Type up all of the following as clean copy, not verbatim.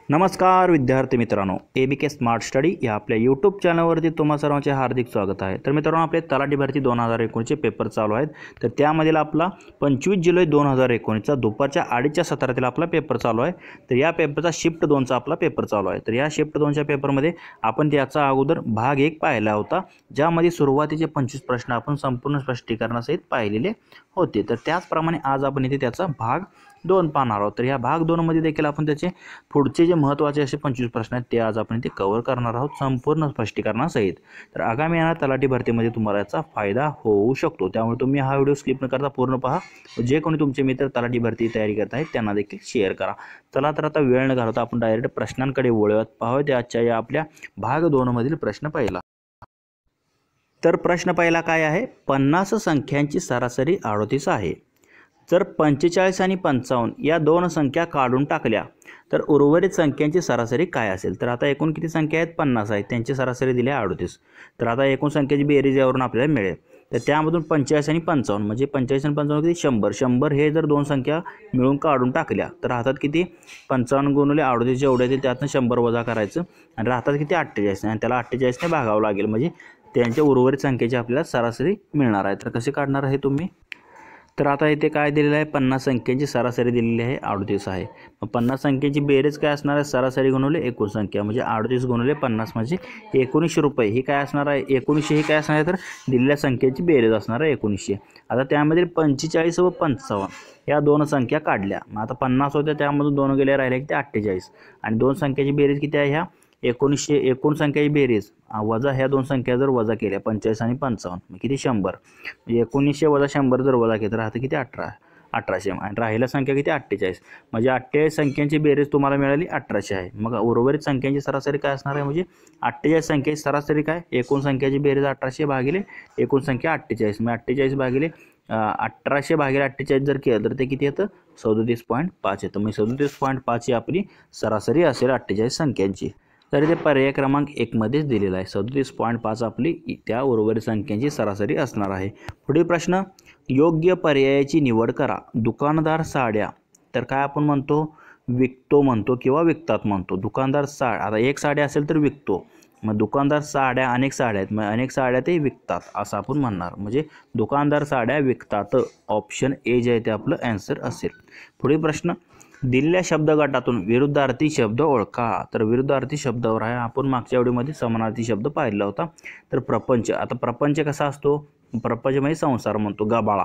नमस्कार विद्यार्थी मित्रांनो, ABK स्मार्ट स्टडी या आपल्या यूट्यूब चॅनलवरती तुम्हा सर्वांचे हार्दिक स्वागत आहे। तर मित्रांनो, आपले तलाठी भरती 2019चे पेपर चालू आहेत। तर त्यामधील आपला 25 जुलै 2019चा दुपारच्या 2:30च्या सत्रातील आपला पेपर चालू आहे। तर या पेपरचा शिफ्ट 2चा आपला पेपर चालू आहे। तर या शिफ्ट 2च्या पेपरमध्ये आपण त्याचा अगोदर भाग 1 पाहिला होता, ज्यामध्ये सुरुवातीचे 25 प्रश्न आपण संपूर्ण स्पष्टीकरणासहित पाहिलेले होते। तर त्याचप्रमाणे आज आपण इथे त्याचा भाग 2 पाहणार आहोत। तर या भाग 2 मध्ये देखील आपण त्याचे पुढचे जे महत्त्वाचे असे 25 प्रश्न आहेत ते आज आपण इथे कव्हर करणार आहोत संपूर्ण स्पष्टीकरणासहित। तर आगामी येणाऱ्या तलाठी भरतीमध्ये तुम्हाला याचा फायदा होऊ शकतो, त्यामुळे तुम्ही हा व्हिडिओ स्किप न करता पूर्ण पहा। जे कोणी तुमचे मित्र तलाठी भरती तयारी करत आहेत त्यांना देखील शेअर करा। चला तर आता वेळ न घालवता आपण डायरेक्ट प्रश्नांकडे वळूयात। पाहूया आजच्या या आपल्या भाग 2 मधील प्रश्न पहिला। तर प्रश्न पहिला काय आहे? 50 संख्यांची सरासरी 38 आहे। जर 45 आणि 55 या दोन संख्या काढून टाकल्या तर उर्वरित संख्यांची सरासरी काय असेल? तर आता एकूण किती संख्या आहेत? 50 आहेत, त्यांची सरासरी दिली आहे 38। तर आता एकूण संख्येची बेरीज यावरून आपल्याला मिळेल। तर त्यामधून 45 आणि 55 म्हणजे 45 आणि 55 किती? 100। 100 हे जर दोन संख्या मिळून काढून टाकल्या तर राहतात किती? 55 गुणिले 38 जेवढे येतील त्यातून 100 वजा करायचं आणि राहतात किती? 48 आणि त्याला 48 ने भागावं लागेल, म्हणजे त्यांच्या उर्वरित संख्येची आपल्याला सरासरी मिळणार आहे। तर कसे काढणार आहे तुम्ही? तर आता इथे काय दिलेलं आहे? 50 संख्यांची सरासरी दिलेली आहे 38 आहे। मग 50 संख्येची बेरीज काय असणार आहे? सरासरी गुणिले एकूण संख्या, म्हणजे 38 गुणिले 50 म्हणजे 1900 रुपये। ही काय असणार आहे? 1900 ही काय असणार आहे? तर दिलेल्या संख्येची बेरीज असणार आहे 1900। आता त्यामध्ये 45 व 55 या दोन संख्या काढल्या। मग आता 50 होत्या, त्यामधून दोन गेले, राहिले की ते 48 आणि दोन संख्येची बेरीज किती आहे? ह्या 1900 एकूण संख्येची बेरीज वजा ह्या दोन संख्या जर वजा केल्या 45 आणि 55 मग किती? 100। म्हणजे 1900 वजा 100 जर वजा केलं तर राहतं किती? 1800 आणि राहिल्या संख्या किती? 48। म्हणजे 48 संख्यांची बेरीज तुम्हाला मिळाली 1800 आहे। मग उर्वरित संख्यांची सरासरी काय असणार आहे? म्हणजे 48 संख्येची सरासरी काय? एकूण संख्याची बेरीज 1800 भागिले एकूण संख्या 48। मग 48 भागिले 1800 भागिले 48 जर केलं तर ते किती येतं? 37.5 येतं। म्हणजे 37.5 ही आपली सरासरी असेल 48 संख्यांची। तर इथे पर्याय क्रमांक 1 मध्येच दिलेला आहे 37.5 आपली त्या उर्वरित संख्यांची सरासरी असणार आहे। पुढील प्रश्न, योग्य पर्यायाची निवड करा। दुकानदार साड्या, तर काय आपण म्हणतो? विकतो म्हणतो किंवा विकतात म्हणतो। दुकानदार आता एक साड्या असेल तर विकतो, मग दुकानदार साड्या अनेक साड्या आहेत, मग अनेक साड्या ते विकतात असं आपण म्हणणार। म्हणजे दुकानदार साड्या विकतात, ऑप्शन ए जे आहे ते आपलं आन्सर असेल। पुढील प्रश्न, दिलेल्या शब्द गटातून विरुद्धार्थी शब्द ओळखा। तर विरुद्धार्थी शब्दावर आहे आपण मागच्या व्हिडिओमध्ये समानार्थी शब्द पाहिला होता। तर प्रपंच, आता प्रपंच कसा असतो? प्रपंच म्हणजे संसार म्हणतो। गबाळा,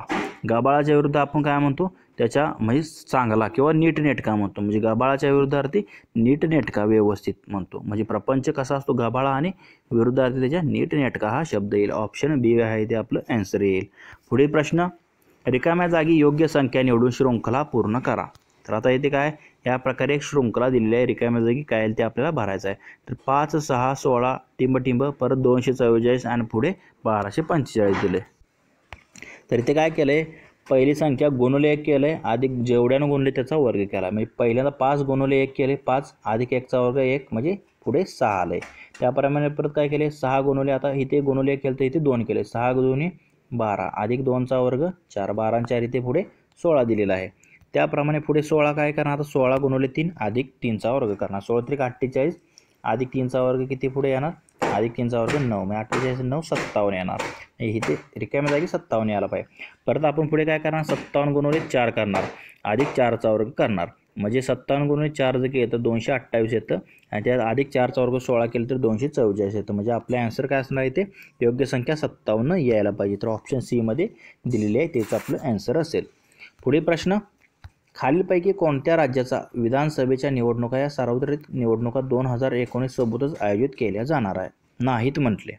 गबाळाच्या विरुद्ध आपण काय म्हणतो? त्याच्या म्हणजे चांगला किंवा नीटनेटका म्हणतो। म्हणजे गबाळाच्या विरुद्धार्थी नीटनेटका, व्यवस्थित म्हणतो। म्हणजे प्रपंच कसा असतो? गबाळा आणि विरुद्धार्थी त्याच्या नीटनेटका हा शब्द येईल। ऑप्शन बी आहे ते आपलं आन्सर येईल। पुढील प्रश्न, रिकाम्या जागी योग्य संख्या निवडून शृंखला पूर्ण करा। तर आता इथे काय? या प्रकारे एक शृंखला दिलेली आहे, रिकाम्या जागी काय आहे ते आपल्याला भरायचं आहे। तर 5, 6, 16 टिंब टिंब परत 244 आणि पुढे 1245 दिले। तर इथे काय केलंय? पहिली संख्या गुणिले 1 केलंय, अधिक जेवढ्यानं गुणले त्याचा वर्ग केला। म्हणजे पहिल्यांदा 5 गुणिले 1 केले, 5 अधिक 1चा वर्ग 1 म्हणजे पुढे 6 आलंय। त्याप्रमाणे परत काय केले? 6 गुणिले, आता इथे गुणिले 1 केलं तर इथे 2 केले, 6 गुणिले 12 अधिक 2चा वर्ग 4, 12 आणि 4 इथे पुढे 16 दिलेला आहे। त्याप्रमाणे पुढे 16 काय करणार? आता 16 गुणिले 3 अधिक 3चा वर्ग करणार। 16 त्रिक 48 अधिक 3चा वर्ग किती पुढे येणार? अधिक 3चा वर्ग 9, म्हणजे 48 9 57 येणार। इथे रिकाम्या जागी 57 यायला पाहिजे। परत आपण पुढे काय करणार? 57 गुणिले 4 करणार, अधिक 4चा वर्ग करणार। म्हणजे 57 गुणिले 4 जर केलं तर 228 येतं आणि त्यात अधिक 4चा वर्ग 16 केलं तर 244 येतं। म्हणजे आपल्या आन्सर काय असणार इथे? योग्य संख्या 57 यायला पाहिजे। तर ऑप्शन सी मध्ये दिलेली आहे, तेच आपलं आन्सर असेल। पुढील प्रश्न, खालीलपैकी कोणत्या राज्याचा विधानसभेच्या निवडणुका या सार्वत्रिक निवडणुका 2019 सोबतच आयोजित केल्या जाणार आहे नाहीत म्हटले?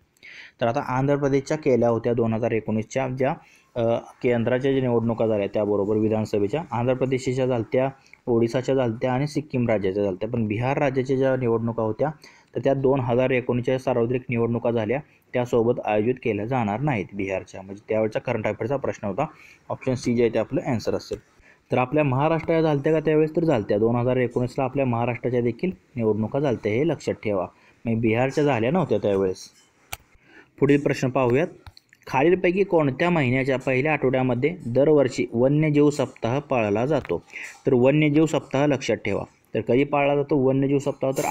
तर आता आंध्र प्रदेशच्या केल्या होत्या 2019च्या ज्या केंद्राच्या ज्या निवडणुका झाल्या त्याबरोबर विधानसभेच्या आंध्र प्रदेशच्या झालत्या, ओडिसाच्या झालत्या आणि सिक्कीम राज्याच्या झालत्या। पण बिहार राज्याच्या ज्या निवडणुका होत्या तर त्या 2019च्या सार्वत्रिक निवडणुका झाल्या, त्यासोबत आयोजित केल्या जाणार नाहीत बिहारच्या। म्हणजे त्यावेळचा करंट अफेअरचा प्रश्न होता। ऑप्शन सी जे आहे ते आपलं आन्सर असेल। तर आपल्या महाराष्ट्राच्या झालत्या का त्यावेळेस? तर झालत्या 2019ला आपल्या महाराष्ट्राच्या देखील निवडणुका झालत्या, हे लक्षात ठेवा। म्हणजे बिहारच्या झाल्या नव्हत्या त्यावेळेस। पुढील प्रश्न पाहूयात, खालीलपैकी कोणत्या महिन्याच्या पहिल्या आठवड्यामध्ये दरवर्षी वन्यजीव सप्ताह पाळला जातो? तर वन्यजीव सप्ताह लक्षात ठेवा, तर कधी पाळला जातो वन्यजीव सप्ताह? तर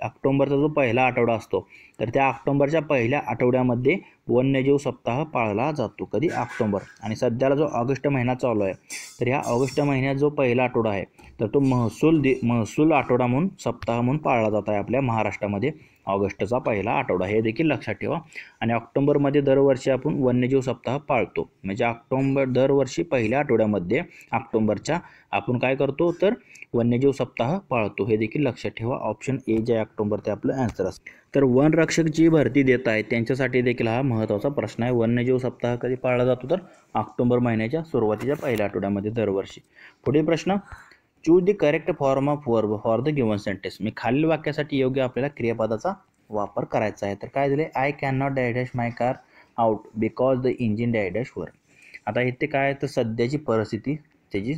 ऑक्टोबरचा जो पहिला आठवडा असतो तर त्या ऑक्टोबरच्या पहिल्या आठवड्यामध्ये वन्यजीव सप्ताह पाळला जातो. कधी? ऑक्टोबर. आणि सध्याला जो ऑगस्ट महिना चालू आहे तर ह्या ऑगस्ट महिन्यात जो पहिला आठवडा आहे तर तो महसूल आठवडा म्हणून सप्ताह म्हणून पाळला जात आहे आपल्या महाराष्ट्रामध्ये. ऑगस्टचा पहिला आठवडा हे देखील लक्षात ठेवा. आणि ऑक्टोबरमध्ये दरवर्षी आपण वन्यजीव सप्ताह पाळतो. म्हणजे दरवर्षी पहिल्या आठवड्यामध्ये ऑक्टोबरच्या आपण काय करतो तर वन्यजीव सप्ताह पाळतो. हे देखील लक्षात ठेवा. ऑप्शन ए जे ऑक्टोबर ते आपलं आन्सर असतं. तर वनरक्षक जी भरती देत आहेत त्यांच्यासाठी देखील हा महत्त्वाचा प्रश्न आहे. वन्यजीव सप्ताह कधी पाळला जातो? तर ऑक्टोबर महिन्याच्या सुरुवातीच्या पहिल्या आठवड्यामध्ये दरवर्षी. पुढील प्रश्न, choose the correct form of verb for the given sentence. मी खालील वाक्यासाठी योग्य आपल्याला क्रियापदाचा वापर करायचा आहे. तर काय दिले? I can not dash my car out because the engine dash वर. आता इथे काय तर सध्याची परिस्थिती त्याची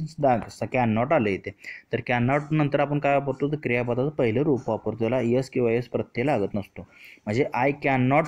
कॅन नॉट आलं इथे. तर कॅन नॉट नंतर आपण काय वापरतो तर क्रियापदाचं पहिलं रूप वापरतो. त्याला यस किंवा यस प्रत्यय लागत नसतो. म्हणजे I can not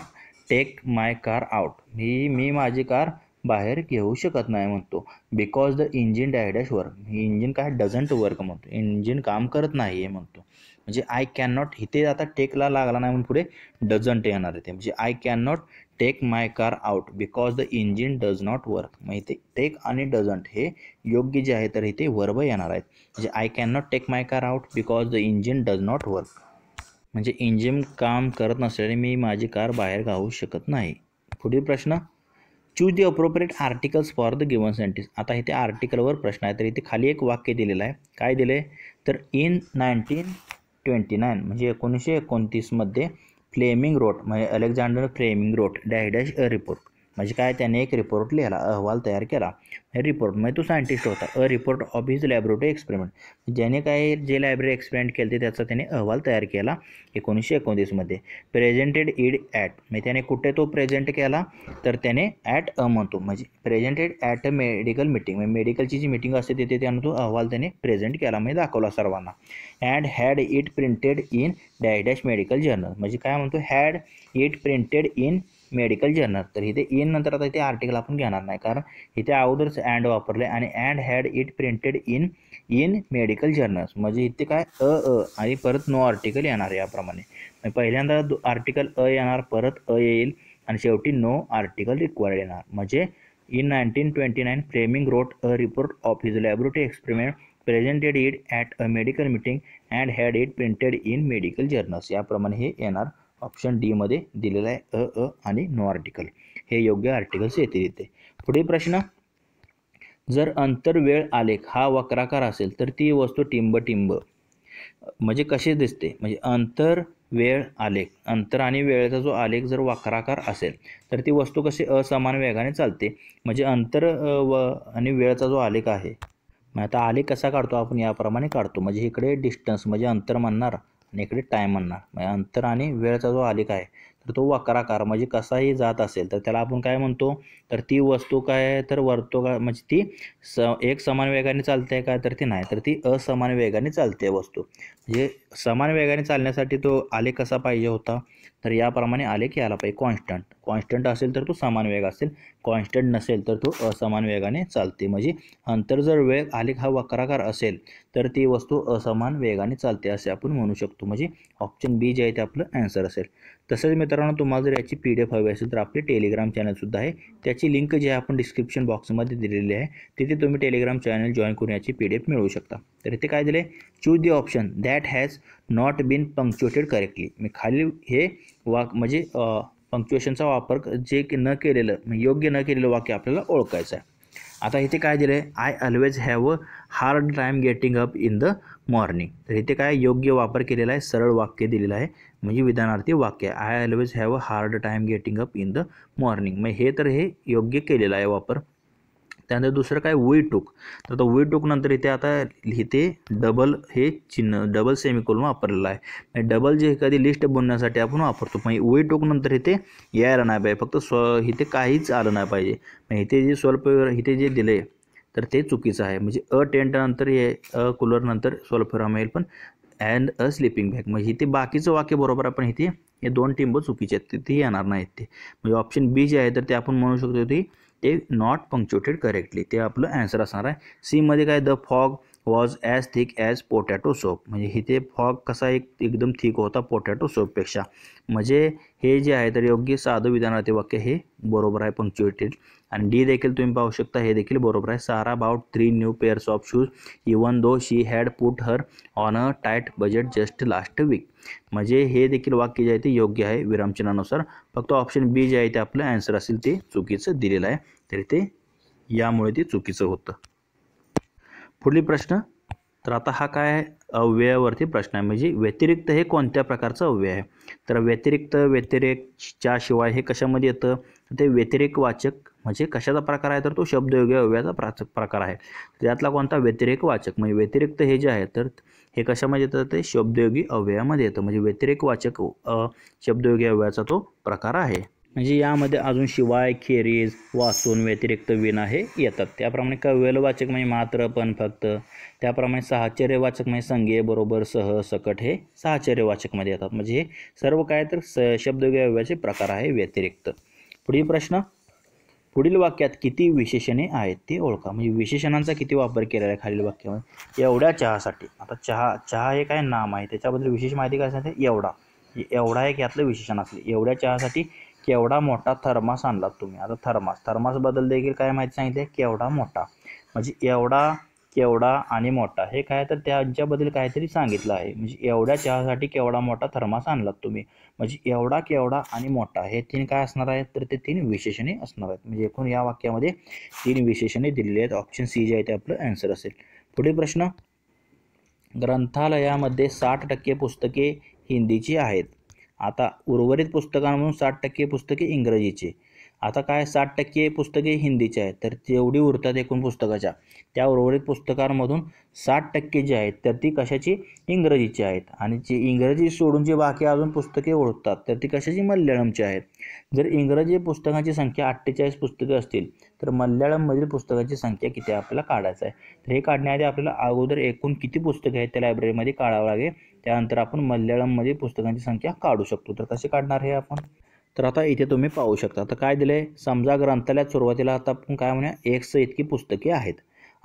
take my car out. मी माझी कार बाहेर घेऊ शकत नाही म्हणतो. Because the engine doesn't work. Engine काय डझंट वर्क म्हणतो. इंजिन काम करत नाही आहे म्हणतो. म्हणजे आय कॅन नॉट इथे आता टेकला लागला नाही म्हणून पुढे डझंट येणार आहे. म्हणजे I can not take my car out because the engine does not work. मग इथे टेक आणि डझंट हे योग्य जे आहे तर इथे वर्ब येणार आहेत. म्हणजे I can not take my car out because the engine does not work. म्हणजे इंजिन काम करत नसल्याने मी माझी कार बाहेर गावू शकत नाही. पुढील प्रश्न, choose the appropriate articles for the given sentence. आता इथे आर्टिकलवर प्रश्न आहे. तर इथे खाली एक वाक्य दिलेलं आहे. काय दिले तर इन 1929 म्हणजे 1929 फ्लेमिंग रोट म्हणजे Alexander Fleming wrote dash a report. म्हणजे काय त्याने एक रिपोर्ट लिहिला, अहवाल तयार केला. रिपोर्ट म्हणजे तो सायंटिस्ट होता. अ report of his laboratory experiment. ज्याने काय जे लायब्ररी एक्सपेरिमेंट केले त्याचा त्याने अहवाल तयार केला 1929 प्रेझेंटेड इड ॲट. म्हणजे त्याने कुठे तो प्रेझेंट केला तर त्याने ॲट अ म्हणतो. म्हणजे presented at a medical meeting. म्हणजे मेडिकलची जी मिटिंग असते तिथे त्यानं तो अहवाल त्याने प्रेझेंट केला म्हणजे दाखवला सर्वांना. And had it printed in dash medical journal. म्हणजे काय म्हणतो had it printed in medical journal. तर इथे इन नंतर आता इथे आर्टिकल आपण घेणार नाही कारण इथे अगोदरच अँड वापरले आणि and had it printed in medical journals. म्हणजे इथे काय आणि परत नो आर्टिकल येणार याप्रमाणे. पहिल्यांदा आर्टिकल येणार, परत येईल आणि शेवटी नो आर्टिकल रिक्वायर्ड येणार. म्हणजे in 1929 Fleming wrote a report of his laboratory experiment presented it at a medical meeting and had it printed in medical journals. याप्रमाणे हे येणार. ऑप्शन डी मध्ये दिलेला आहे आणि नो आर्टिकल हे योग्य आर्टिकल्स येतील इथे. पुढील प्रश्न, जर अंतरवेळ आलेख हा वक्राकार असेल तर ती वस्तू टिंब म्हणजे कशी दिसते? म्हणजे अंतर वेळ आलेख, अंतर आणि वेळेचा जो आलेख जर वक्राकार असेल तर ती वस्तू कशी असमान वेगाने चालते. म्हणजे अंतर आणि वेळेचा जो आलेख आहे. मग आता आलेख कसा काढतो आपण याप्रमाणे काढतो. म्हणजे इकडे डिस्टन्स म्हणजे अंतर म्हणणार आणि इकडे टाईम म्हणणार. म्हणजे अंतर आणि वेळचा जो आलेख आहे तर तो वक्राकार म्हणजे कसाही जात असेल तर त्याला आपण काय म्हणतो तर ती वस्तू काय तर वर्तुळाकार म्हणजे ती एक समान वेगाने चालते काय तर ती नाही, तर ती असमान वेगाने चालते वस्तू. म्हणजे समान वेगाने चालण्यासाठी तो आलेख कसा पाहिजे होता तर याप्रमाणे आलेख यायला पाहिजे. कॉन्स्टंट असेल तर तो समान वेग असेल, कॉन्स्टंट नसेल तर तो असमान वेगाने चालते. म्हणजे अंतर जर वेग आलेख हा वक्राकार असेल तर ती वस्तू असमान वेगाने चालते असे आपण म्हणू शकतो. म्हणजे ऑप्शन बी जे आहे ते आपलं आन्सर असेल. तसंच मित्रांनो तुम्हाला जर याची PDF हवी असेल तर आपले टेलिग्राम चॅनलसुद्धा आहे. त्याची लिंक जी आहे आपण डिस्क्रिप्शन बॉक्समध्ये दिलेली आहे. तिथे तुम्ही टेलिग्राम चॅनल जॉईन करून याची PDF मिळवू शकता. तर इथे काय दिले, choose the option that has not been punctuated correctly. मी खाली हे म्हणजे पंक्च्युएशनचा वापर जे न केलेलं योग्य न केलेलं वाक्य आपल्याला ओळखायचं आहे. आता इथे काय दिलं आहे, I always have a hard time getting up in the morning. तर इथे काय योग्य वापर केलेला आहे, सरळ वाक्य दिलेलं आहे म्हणजे विधानार्थी वाक्य. I always have a hard time getting up in the morning. मग हे तर हे योग्य केलेलं आहे वापर. त्यानंतर दुसरं काय वी टूक. तर आता वी टूक नंतर इथे आता इथे डबल हे चिन्ह डबल सेमिकोलॉन वापरलेलं आहे. डबल जे एखादी लिस्ट बनवण्यासाठी आपण वापरतो. मग वी टूक नंतर इथे यायला नाही पाहिजे, फक्त इथे काहीच आलं नाही पाहिजे. मग इथे जे स्वल्प इथे जे दिले तर ते चुकीचं आहे. म्हणजे अ टेंट नंतर हे कूलर नंतर स्वल्पविराम येईल पण अँड अ स्लिपिंग बॅग. म्हणजे इथे बाकीचं वाक्य बरोबर आहे पण इथे हे दोन टिंब चुकीचे आहेत, तिथे येणार नाहीत ते. म्हणजे ऑप्शन बी जे आहे तर ते आपण म्हणू शकतो ते नॉट पंक्च्युएटेड करेक्टली, ते आपलं आन्सर असणार आहे. सी मध्ये काय the fog was as thick as potato soap. म्हणजे इथे फॉग कसा एकदम थिक होता पोटॅटो सोपपेक्षा. म्हणजे हे जे आहे तर योग्य साधं विधानार्थी वाक्य हे बरोबर आहे पंक्च्युएटेड. आणि डी देखील तुम्ही पाहू शकता, हे देखील बरोबर आहे. Sarah bought 3 new pairs of shoes even though she had put her on a tight budget just last week. म्हणजे हे देखील वाक्य जे आहे ते योग्य आहे विरामचिन्हानुसार. फक्त ऑप्शन बी जे आहे ते आपलं आन्सर असेल ते चुकीचं दिलेलं आहे, तरी ते यामुळे ते चुकीचं होतं. पुढील प्रश्न, तर आता हा काय आहे, अव्ययावरती प्रश्न आहे. म्हणजे व्यतिरिक्त हे कोणत्या प्रकारचं अव्यय आहे. तर व्यतिरिक्त, व्यतिरेकच्या शिवाय हे कशामध्ये येतं, ते व्यतिरेक वाचक म्हणजे कशाचा प्रकार आहे, तर तो शब्दयोगी अव्ययाचा प्रकार आहे. त्यातला कोणता, व्यतिरेक वाचक. म्हणजे व्यतिरिक्त हे जे आहे तर हे कशामध्ये येतं, ते शब्दयोगी अव्ययामध्ये येतं. म्हणजे व्यतिरेक वाचक शब्दयोगी अव्ययाचा तो प्रकार आहे. म्हणजे यामध्ये अजून शिवाय, खेरीज, वाचून, व्यतिरिक्त, विना हे येतात. त्याप्रमाणे कव्यलवाचक म्हणजे मात्र, पण, फक्त. त्याप्रमाणे साहचर्यवाचक म्हणजे संज्ञे, बरोबर, सह, सकट हे साहचर्यवाचकमध्ये येतात. म्हणजे हे सर्व काय तर शब्दयोगी अव्ययाचे प्रकार आहे व्यतिरिक्त. पुढील प्रश्न, पुढील वाक्यात किती विशेषणे आहेत ते ओळखा. म्हणजे विशेषणांचा किती वापर केलेला आहे खालील वाक्यामध्ये. एवढ्या चहासाठी. आता चहा हे काय नाम आहे, त्याच्याबद्दल विशेष माहिती काय सांगते, एवढा. एवढा एक यातलं विशेषण असले. एवढ्या चहासाठी केवढा मोठा थर्मास आणलात तुम्ही. आता थर्मासबद्दल देखील काय माहिती सांगितली, केवढा मोठा. म्हणजे एवढा, केवढा आणि मोठा हे काय तर त्यांच्याबद्दल काहीतरी सांगितलं आहे. म्हणजे एवढ्या चहासाठी केवढा मोठा थर्मास आणलात तुम्ही. म्हणजे एवढा, केवढा आणि मोठा हे 3 काय असणार आहेत, तर ते 3 विशेषणे असणार आहेत. म्हणजे एकूण या वाक्यामध्ये 3 विशेषणे दिलेली आहेत. ऑप्शन सी जे आहे ते आपलं आन्सर असेल. पुढील प्रश्न, ग्रंथालयामध्ये 60% पुस्तके हिंदीची आहेत. आता उर्वरित पुस्तकांमधून 60% पुस्तके इंग्रजीचे. आता काय 60% पुस्तके हिंदीचे आहेत, तर जेवढी उरतात एकूण पुस्तकाच्या, त्या उर्वरित पुस्तकांमधून 60% जे आहेत तर ती कशाची, इंग्रजीची आहेत. आणि जी इंग्रजी सोडून जी बाकी अजून पुस्तके ओळखतात तर ती कशाची, मल्याळमची आहेत. जर इंग्रजी पुस्तकांची संख्या 48 पुस्तके असतील तर मल्याळममधील पुस्तकांची संख्या किती आपल्याला काढायचं आहे. तर हे काढण्याआधी आपल्याला अगोदर एकूण किती पुस्तके आहेत त्या लायब्ररीमध्ये काढावं लागेल. त्यानंतर आपण मल्याळममध्ये पुस्तकांची संख्या काढू शकतो. तर कसे काढणार हे आपण, तर आता इथे तुम्ही पाहू शकता. आता काय दिलं आहे, समजा ग्रंथालयात सुरुवातीला आता आपण काय म्हणूया, 100 इतकी पुस्तके आहेत.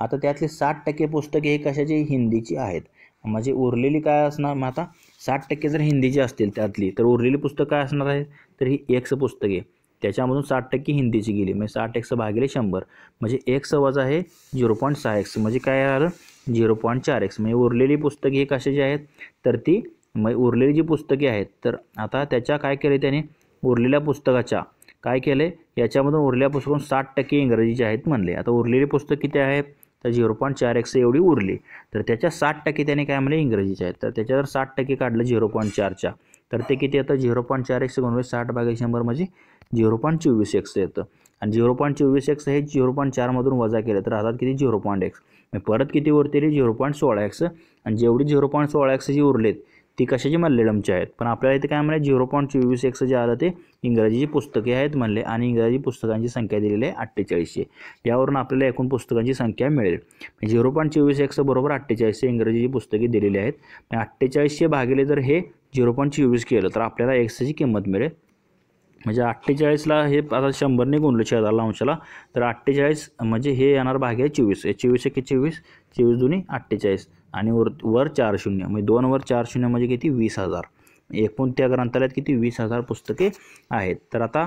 आता त्यातली 60% पुस्तके हे कशाची, हिंदीची आहेत. म्हणजे उरलेली काय असणार, मग आता 60% जर हिंदीची असतील त्यातली, तर उरलेली पुस्तकं काय असणार आहे, तर ही 100 पुस्तके. त्याच्यामधून 60% हिंदीची गेली, म्हणजे 60 भागिले 100 म्हणजे 100 वजा आहे 0.6x म्हणजे काय आलं, 0.4x. म्हणजे उरलेली पुस्तके ही कशाची आहेत, तर ती उरलेली जी पुस्तके आहेत तर आता त्याच्या काय केले त्याने, उरलेल्या पुस्तकाच्या काय केले, याच्यामधून उरलेल्या पुस्तकातून 60% इंग्रजीचे आहेत म्हणले. आता उरलेली पुस्तक किती आहेत, तर 0.4x एवढी उरली. तर त्याच्या 60% त्याने काय म्हणले, इंग्रजीचे आहेत. तर त्याच्यावर 60% काढलं 0.4च्या, तर ते किती येतं, 0.4x गुणिले 60 भागिले 100 म्हणजे 0.24x येतं. आणि 0.24x हे 0.4मधून वजा केलं तर राहतात किती, 0.x. परत किती उरते, 0.16x. आणि जेवढी 0.16x जी उरलेत ती कशाची, मल्याळमची आहेत. पण आपल्याला इथे काय म्हणले, 0.24x जे आलं ते इंग्रजीची पुस्तके आहेत म्हणले. आणि इंग्रजी पुस्तकांची संख्या दिलेली आहे 4800. यावरून आपल्याला एकूण पुस्तकांची संख्या मिळेल. 0.24x बरोबर 4800 इंग्रजीची पुस्तके दिलेली आहेत. 4800 भागिले जर हे 0.24 केलं तर आपल्याला xची किंमत मिळेल. म्हणजे 48ला हे आता 100ने गुणलं 6,000 अंशाला, तर 48 म्हणजे हे येणार भागिले 24. 24 1 24, 24 दुनी 48 आणि वर 4 शून्य, म्हणजे 2 वर 4 शून्य म्हणजे किती, 20,000. एकूण त्या ग्रंथालयात किती, 20,000 पुस्तके आहेत. तर आता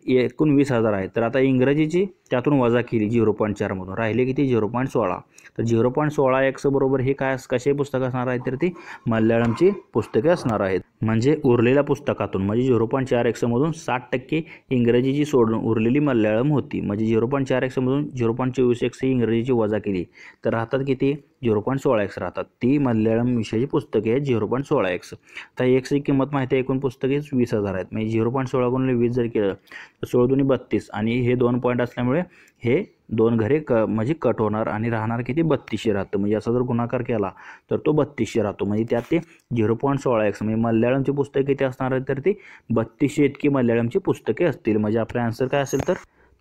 एकूण 20,000 आहेत. तर आता इंग्रजीची त्यातून वजा केली 0.4मधून, राहिले किती, 0.16. तर 0.16x बरोबर हे काय, कसे पुस्तक असणार आहे, तर ती मल्याळमची पुस्तके असणार आहेत. म्हणजे उरलेल्या पुस्तकातून म्हणजे 0.4x मधून 60% इंग्रजीची सोडून उरलेली मल्याळम होती. म्हणजे 0.4x मधून 0.24x ही इंग्रजीची वजा केली तर राहतात किती, 0.16x राहतात. ती मल्याळम विषयाची पुस्तके आहेत 0.16x. तर एक्सची किंमत माहिती आहे, एकूण पुस्तके 20,000 आहेत. म्हणजे 0.16 गुणिले 20 जर केलं तर 16 दुनी 32 आणि हे 2 पॉईंट असल्यामुळे हे 2 घरे म्हणजे कट होणार आणि राहणार किती, 3200 राहतं. म्हणजे असा जर गुणाकार केला तर तो 3200 राहतो. म्हणजे त्यात ते 0.16x म्हणजे मल्याळमची पुस्तके किती असणार आहेत, तर ती 3200 इतकी मल्याळमची पुस्तके असतील. म्हणजे आपला आन्सर काय असेल,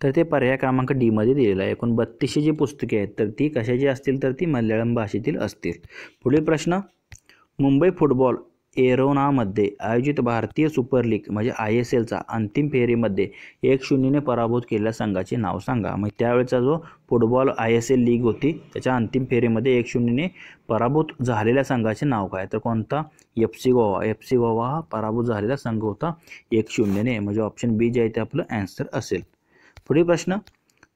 तर ते पर्याय क्रमांक डी मध्ये दिलेलं आहे. एकूण 3200 जी पुस्तके आहेत तर ती कशाची असतील, तर ती मल्याळम भाषेतील असतील. पुढील प्रश्न, मुंबई फुटबॉल एरोनामध्ये आयोजित भारतीय सुपर लीग म्हणजे ISLचा अंतिम फेरीमध्ये 1-0ने पराभूत केलेल्या संघाचे नाव सांगा. मग त्यावेळेचा जो फुटबॉल ISL लीग होती त्याच्या अंतिम फेरीमध्ये 1-0ने पराभूत झालेल्या संघाचे नाव काय? तर कोणता? FC गोवा. FC गोवा हा पराभूत झालेला संघ होता 1-0ने. म्हणजे ऑप्शन बी जे आहे ते आपलं आन्सर असेल. पुढील प्रश्न,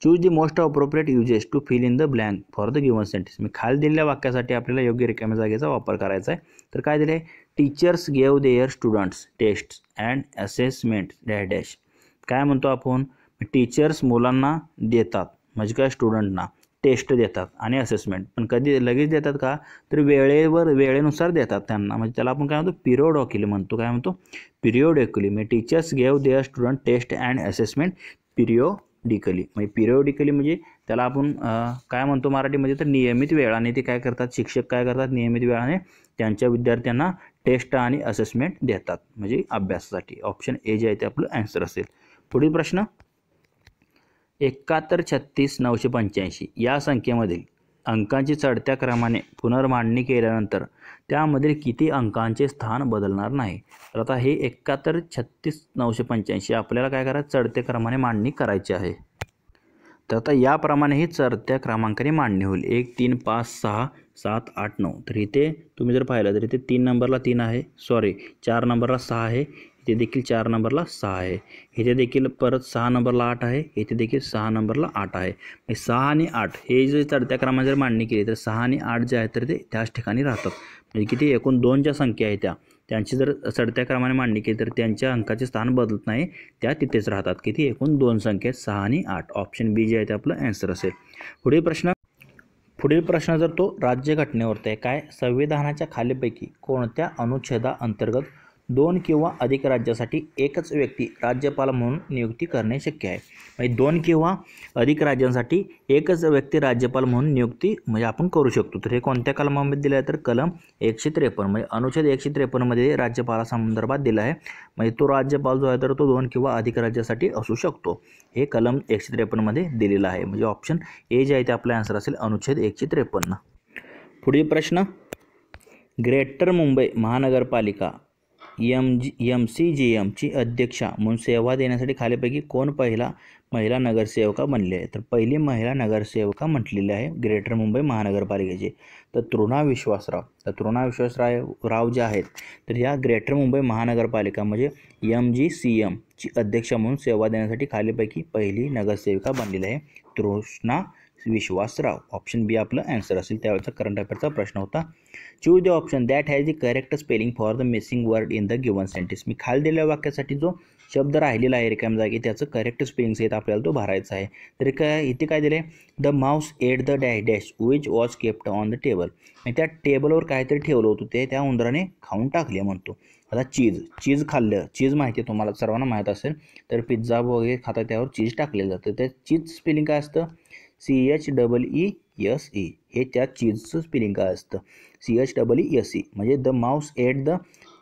choose the most appropriate uses to fill in the blank for the given sentence. मी खाली दिलेल्या वाक्यासाठी आपल्याला योग्य रिकाम्या जागेचा वापर करायचा आहे. तर काय दिले? Teachers gave their students test and assessment dash dash. काय म्हणतो आपण? टीचर्स मुलांना देतात म्हणजे काय स्टुडंटना टेस्ट देतात आणि असेसमेंट, पण कधी लगेच देतात का? तर वेळेनुसार देतात त्यांना, म्हणजे त्याला आपण काय म्हणतो? पिरियोडिकली म्हणतो. काय म्हणतो? पिरियोडिकली. म्हणजे teachers gave their student test and assessment periodically. म्हणजे पिरियोडिकली म्हणजे त्याला आपण काय म्हणतो मराठीमध्ये? तर नियमित वेळाने ते काय करतात? शिक्षक काय करतात? नियमित वेळाने त्यांच्या विद्यार्थ्यांना टेस्ट आणि असेसमेंट देतात म्हणजे अभ्यासासाठी. ऑप्शन ए जे आहे ते आपलं आन्सर असेल. पुढील प्रश्न, 71, 36, 985 या संख्येमधील अंकांची चढत्या क्रमाने पुनर्मांडणी केल्यानंतर त्यामधील किती अंकांचे स्थान बदलणार नाही? तर आता हे 71, 36, 985 आपल्याला काय करायचं? चढत्या क्रमाने मांडणी करायची आहे. तर आता याप्रमाणे ही चढत्या क्रमांकाने मांडणी होईल. 1, 3, 5, 6, 7, 8, 9. तर इथे तुम्ही जर पाहिलं तर इथे 3 नंबरला 3 आहे, 4 नंबरला 6 आहे, इथे देखील 4 नंबरला 6 आहे, इथे देखील परत 6 नंबरला 8 आहे, इथे देखील 6 नंबरला 8 आहे. 6 आणि 8 हे जे चढत्या क्रमाने जर मांडणी केली तर 6 आणि 8 जे आहेत तर ते त्याच ठिकाणी राहतात. म्हणजे किती? एकूण 2 ज्या संख्या आहेत त्यांची जर चढत्या क्रमाने मांडणी केली तर त्यांच्या अंकाचे स्थान बदलत नाही, त्या तिथेच राहतात. किती? एकूण 2 संख्या आहेत, 6 आणि 8. ऑप्शन बी जे आहे ते आपलं आन्सर असेल. पुढील प्रश्न जर तो राज्यघटनेवरती आहे. काय? संविधानाच्या खालीपैकी कोणत्या अनुच्छेदाअंतर्गत 2 किंवा अधिक राज्यासाठी एकच व्यक्ती राज्यपाल म्हणून नियुक्ती करणे शक्य आहे? म्हणजे 2 किंवा अधिक राज्यांसाठी एकच व्यक्ती राज्यपाल म्हणून नियुक्ती म्हणजे आपण करू शकतो. तर हे कोणत्या कलमामध्ये दिलं आहे? तर कलम 153 म्हणजे अनुच्छेद 153 मध्ये राज्यपालासंदर्भात दिला आहे. म्हणजे तो राज्यपाल जो आहे तर तो 2 किंवा अधिक राज्यासाठी असू शकतो. हे कलम 153 मध्ये दिलेलं आहे. म्हणजे ऑप्शन ए जे आहे ते आपला आन्सर असेल, अनुच्छेद 153. पुढील प्रश्न, ग्रेटर मुंबई महानगरपालिका MCGM ची अध्यक्षा म्हणून सेवा देण्यासाठी खालीपैकी कोण पहिला महिला नगरसेवका बनले आहे? तर पहिली महिला नगरसेवका म्हटलेली आहे ग्रेटर मुंबई महानगरपालिकेची तर तृणा विश्वासराव. तर तृणा विश्वासराव जे आहेत तर या ग्रेटर मुंबई महानगरपालिका म्हणजे MGCM ची अध्यक्षा म्हणून सेवा देण्यासाठी खालीपैकी पहिली नगरसेविका बनलेली आहे तृष्णा विश्वासराव. ऑप्शन बी आपलं आन्सर असेल. त्यावेळेचा करंट अफेअरचा प्रश्न होता. Choose the option that has the correct spelling for the missing word in the given sentence. मी खाली दिलेल्या वाक्यासाठी जो शब्द राहिलेला आहे रिकाम्या जागी त्याचं करेक्ट स्पेलिंग सहित आपल्याला तो भरायचा आहे. तर इथे काय दिले? The mouse ate the dash dash which was kept on the table. आणि त्या टेबलवर काहीतरी ठेवलं होतं ते त्या उंदराने खाऊन टाकले म्हणतो. आता चीज खाल्लं. चीज माहिती आहे तुम्हाला सर्वांना माहीत असेल. तर पिझ्झा वगैरे खाता त्यावर चीज टाकलेलं जातं. त्या चीज स्पेलिंग काय असतं? CHEESE. हे त्या चीजचं स्पेलिंग काय असतं? CHEESE. म्हणजे the mouse ate the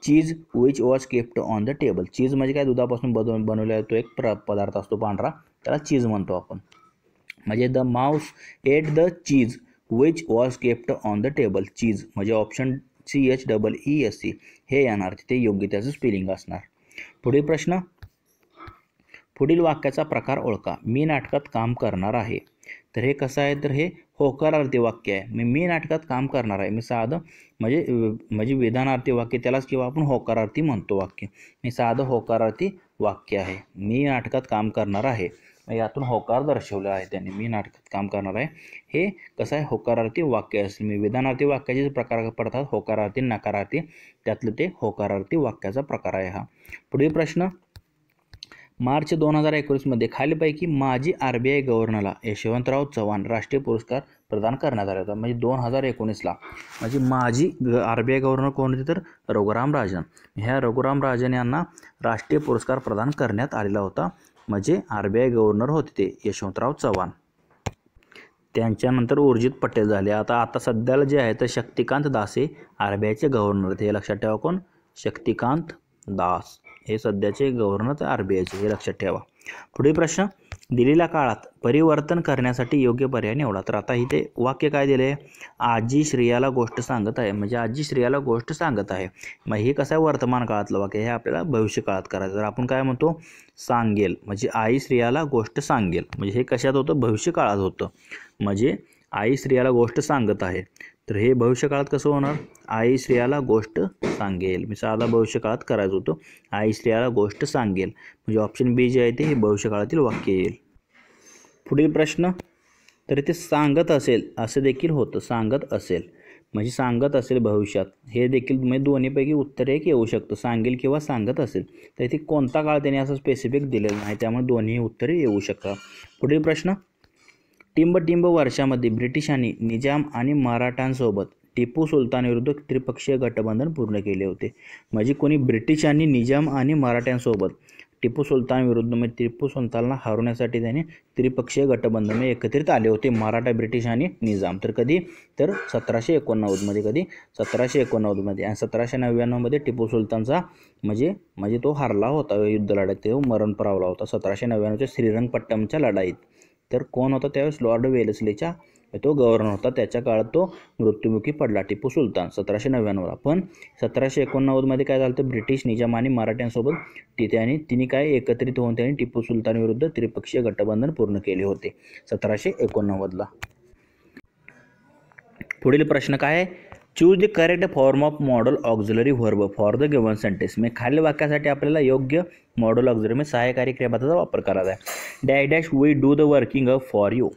cheese which was kept on the table. Cheese म्हणजे काय? दुधापासून बनवलेला तो एक पदार्थ असतो पांढरा, त्याला चीज म्हणतो आपण. म्हणजे the mouse ate the cheese which was kept on the table. Cheese म्हणजे ऑप्शन CHEESE हे येणार, तिथे योग्य त्याचं स्पेलिंग असणार. पुढील प्रश्न, पुढील वाक्याचा प्रकार ओळखा. मी नाटकात काम करणार आहे. तर हे कसं आहे? तर हे होकारार्थी वाक्य आहे. मी नाटकात काम करणार आहे. मी साधं म्हणजे विधानार्थी वाक्य त्यालाच किंवा आपण होकारार्थी म्हणतो वाक्य. मी साधं होकारार्थी वाक्य आहे. मी नाटकात काम करणार आहे. यातून होकार दर्शवला आहे त्यांनी. मी नाटकात काम करणार आहे हे कसं आहे? होकारार्थी वाक्य असेल. मी विधानार्थी वाक्याचे जे प्रकार पडतात होकारार्थी नकारार्थी, त्यातलं ते होकारार्थी वाक्याचा प्रकार आहे हा. पुढील प्रश्न, मार्च 2021 मध्ये खालीपैकी माजी RBI गव्हर्नरला यशवंतराव चव्हाण राष्ट्रीय पुरस्कार प्रदान करण्यात आला होता. म्हणजे 2019ला म्हणजे माजी RBI गव्हर्नर कोण होते? तर रघुराम राजन. ह्या रघुराम राजन यांना राष्ट्रीय पुरस्कार प्रदान करण्यात आलेला होता. म्हणजे RBI गव्हर्नर होते ते यशवंतराव चव्हाण. त्यांच्यानंतर उर्जित पटेल झाले. आता सध्याला जे आहे तर शक्तिकांत दास हे RBIचे गव्हर्नर. हे लक्षात ठेवा. कोण? शक्तिकांत दास हे सध्याचे गव्हर्नर RBIचे, हे लक्षात ठेवा. पुढील प्रश्न, दिलेल्या काळात परिवर्तन करण्यासाठी योग्य पर्याय निवडा. तर आता इथे वाक्य काय दिले आहे, आजी श्रेयाला गोष्ट सांगत आहे, म्हणजे आजी श्रेयाला गोष्ट सांगत आहे. मग हे कसं आहे, वर्तमान काळातलं वाक्य, हे आपल्याला भविष्य काळात करायचं. तर आपण काय म्हणतो, सांगेल, म्हणजे आई श्रेयाला गोष्ट सांगेल, म्हणजे हे कशात होतं, भविष्य काळात होतं. म्हणजे आई श्रेयाला गोष्ट सांगत आहे, तर हे भविष्य काळात कसं होणार, आई श्रेयाला गोष्ट सांगेल. मी साधा भविष्य काळात करायचं होतं, आई श्रेयाला गोष्ट सांगेल, म्हणजे ऑप्शन बी जे आहे ते हे भविष्य काळातील वाक्य येईल. पुढील प्रश्न, तर ते सांगत असेल असं देखील होतं, सांगत असेल म्हणजे सांगत असेल भविष्यात, हे देखील म्हणजे दोन्हीपैकी उत्तर एक येऊ शकतं, सांगेल किंवा सांगत असेल. तर इथे कोणता काळ त्याने असं स्पेसिफिक दिलेलं नाही, त्यामुळे दोन्ही उत्तरे येऊ शकतात. पुढील प्रश्न, टिंब वर्षामध्ये ब्रिटिशांनी निजाम आणि मराठांसोबत टिपू सुलतान विरुद्ध त्रिपक्षीय गठबंधन पूर्ण केले होते. म्हणजे कोणी ब्रिटिशांनी निजाम आणि मराठ्यांसोबत टिपू सुलतान विरुद्ध, म्हणजे टिपू सुलतानला हरवण्यासाठी त्याने त्रिपक्षीय गठबंधन एकत्रित आले होते, मराठा, ब्रिटिश आणि निजाम. तर कधी, तर 1789मध्ये. कधी, 1789मध्ये. आणि 1799मध्ये टिपू सुलतानचा म्हणजे तो हरला होता युद्ध लढ्यात, तो मरण पावला होता 1799च्या श्रीरंगपट्टमच्या लढाईत. तर कोण होता त्यावेळेस, लॉर्ड वेल्सलीचा तो गव्हर्नर होता, त्याच्या काळात तो मृत्युमुखी पडला टिपू सुलतान 1799ला. पण 1789मध्ये काय झालं, तर ब्रिटिश, निजाम आणि मराठ्यांसोबत तिने काय एकत्रित होऊन त्यांनी टिपू सुलतान विरुद्ध त्रिपक्षीय गठबंधन पूर्ण केले होते 1789ला. पुढील प्रश्न काय आहे, choose the correct form of modal auxiliary verb for the given sentence. म्हणजे खालील वाक्यासाठी आपल्याला योग्य मॉडल ऑक्झिलरी म्हणजे सहाय्यकारी क्रियापदाचा वापर करायचा आहे. Dash dash we do the working up for you,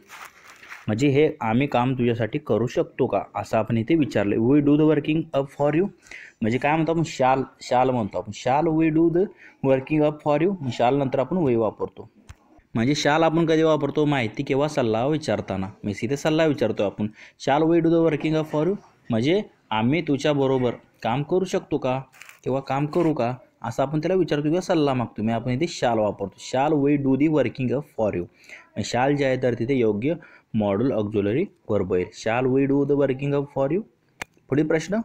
म्हणजे हे आम्ही काम तुझ्यासाठी करू शकतो का, असं आपण इथे विचारलं. We do the working up for you म्हणजे काय म्हणतो आपण, शाल म्हणतो आपण, shall we do the working up for you. Shall नंतर आपण वी वापरतो. म्हणजे शाल आपण कधी वापरतो, माहिती किंवा सल्ला विचारताना. मी इथे सल्ला विचारतो आपण, shall we do the working up for you, म्हणजे आम्ही तुझ्याबरोबर काम करू शकतो का किंवा काम करू का, असं आपण त्याला विचारतो किंवा सल्ला मागतो. मी आपण इथे शाल वापरतो, shall we do the working up for you. Shall जे आहे तर तिथे योग्य मॉडल ऑक्झिलरी वर्ब आहे, shall we do the working up for you. पुढील प्रश्न,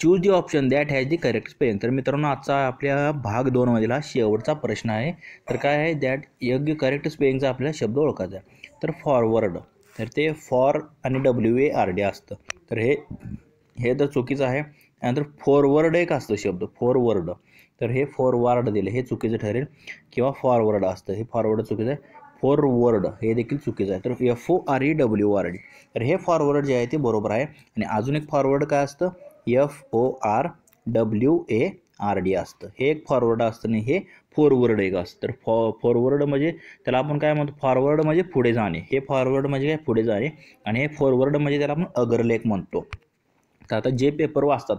choose the option that has the correct spelling. तर मित्रांनो, आजचा आपल्या भाग 2 मधला शेवटचा प्रश्न आहे. तर काय आहे, दॅट योग्य करेक्ट स्पेलिंगचा आपल्याला शब्द ओळखायचा आहे. तर फॉरवर्ड, तर ते फॉर आणि WARD असतं, तर हे तर चुकीचं आहे. त्यानंतर फॉरवर्ड एक असतं शब्द, फॉरवर्ड, तर हे फॉरवर्ड दिलं, हे चुकीचं ठरेल. किंवा फॉरवर्ड असतं, हे फॉरवर्ड चुकीचं आहे. फॉरवर्ड हे देखील चुकीचं आहे. तर FORWARD, तर हे फॉरवर्ड जे आहे ते बरोबर आहे. आणि अजून एक फॉरवर्ड काय असतं, FORWARD असतं, हे एक फॉरवर्ड असतं आणि हे फॉरवर्ड एक असतं. तर फॉरवर्ड म्हणजे त्याला आपण काय म्हणतो, फॉरवर्ड म्हणजे पुढे जाणे, हे फॉरवर्ड म्हणजे काय, पुढे जाणे. आणि हे फॉरवर्ड म्हणजे त्याला आपण अग्रलेख म्हणतो. तर आता जे पेपर वाचतात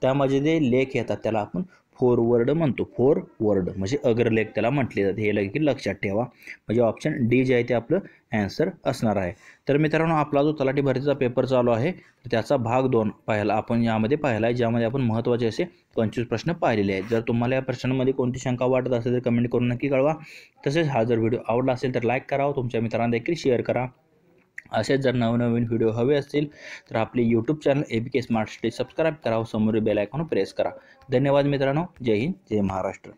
त्यामध्ये जे लेख येतात त्याला आपण फॉरवर्ड म्हणतो. फॉरवर्ड म्हणजे अग्रलेख त्याला म्हटले जाते, हे देखील लक्षात ठेवा. म्हणजे ऑप्शन डी जे आहे ते आपलं ॲन्सर असणार आहे. तर मित्रांनो, आपला जो तलाठी भरतीचा पेपर चालू आहे त्याचा भाग 2 पाहिला आपण यामध्ये पाहिला आहे, ज्यामध्ये आपण महत्त्वाचे असे 25 प्रश्न पाहिलेले आहेत. जर तुम्हाला या प्रश्नांमध्ये कोणती शंका वाटत असेल तर कमेंट करून नक्की कळवा. तसेच हा जर व्हिडिओ आवडला असेल तर लाईक करा, तुमच्या मित्रांना देखील शेअर करा. असेच जर नवनवीन व्हिडिओ हवे असतील तर आपले YouTube channel ABK smart study subscribe करा, समोरील बेल आयकॉन प्रेस करा. धन्यवाद मित्रांनो. जय हिंद, जय महाराष्ट्र.